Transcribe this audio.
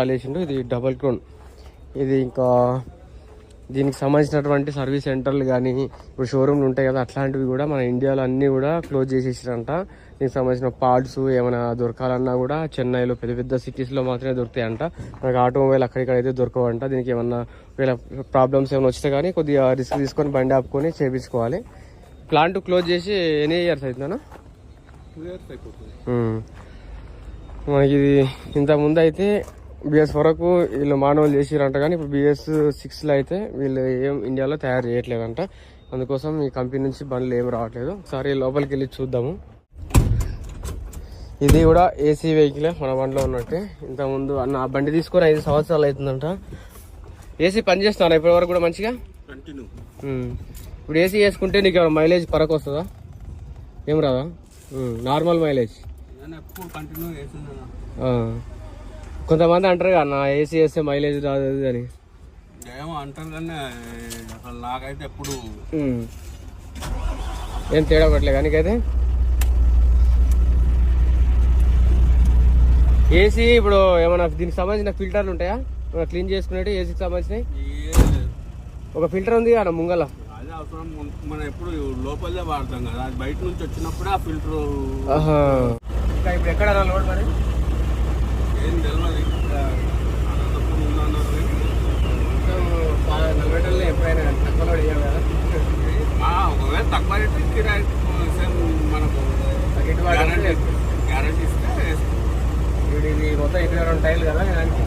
వేసిండు. ఇది double crown. ఇది ఇంకా దీనికి సంబంధించినటువంటి సర్వీస్ సెంటర్లు కానీ ఇప్పుడు షోరూమ్లు ఉంటాయి కదా, అట్లాంటివి కూడా మన ఇండియాలో అన్నీ కూడా క్లోజ్ చేసేసారంట. దీనికి సంబంధించిన పార్ట్స్ ఏమైనా దొరకాలన్నా కూడా చెన్నైలో పెద్ద పెద్ద సిటీస్లో మాత్రమే దొరుకుతాయంట. మనకి ఆటోమొబైల్ అక్కడిక్కడ అయితే దొరకవంట. దీనికి ఏమన్నా ప్రాబ్లమ్స్ ఏమైనా వస్తే కానీ కొద్దిగా రిస్క్ తీసుకొని బండి ఆపుకొని చేయించుకోవాలి. ప్లాంట్ క్లోజ్ చేసి ఎన్ని ఇయర్స్ అవుతుందన్నా? 2 years అయిపోతుంది. మనకి ఇది ఇంతకుముందు అయితే BS వరకు వీళ్ళు మానవులు చేసిరంట, కానీ ఇప్పుడు BS6లో అయితే వీళ్ళు ఏం ఇండియాలో తయారు చేయట్లేదంట. అందుకోసం ఈ కంపెనీ నుంచి బండ్లు ఏం రావట్లేదు. ఒకసారి లోపలికి వెళ్ళి చూద్దాము. ఇది కూడా ఏసీ వెహికలే మన బండిలో ఉన్నట్టే. ఇంతకుముందు అన్న ఆ బండి తీసుకొని 5 సంవత్సరాలు అవుతుందంట. ఏసీ పనిచేస్తాను ఇప్పటి వరకు కూడా మంచిగా. ఇప్పుడు ఏసీ వేసుకుంటే నీకు ఏమైనా మైలేజ్ పరకు వస్తుందా? ఏం రాదా? Normal mileage. కొంతమంది అంటారు కదా నా ఏసీ వేస్తే మైలేజ్ రాదు అని. ఏమో అంటారు కానీ అసలు నాకైతే ఎప్పుడు ఏం తేడా పట్టలేదు. కానీ ఏసీ ఇప్పుడు ఏమైనా దీనికి సంబంధించిన ఫిల్టర్లు ఉంటాయా క్లీన్ చేసుకునేవి? ఏసీకి సంబంధించినవి ఒక ఫిల్టర్ ఉంది కదా ముంగల. అదే అవసరం. మనం ఎప్పుడు లోపలే వాడతాం కదా, అది బయట నుంచి వచ్చినప్పుడే ఆ ఫిల్టర్. ఇంకా ఇప్పుడు ఎక్కడ లోడ్ మరి ఏం తెలియదు. ఎప్పుడైనా తక్కువ లోడ్ వేయాలి కదా. ఒకవేళ తక్కువ అయితే కిరాయి మనకు గ్యారంటీ ఇస్తే ఇది మొత్తం 22 టైర్లు కదా దానికి.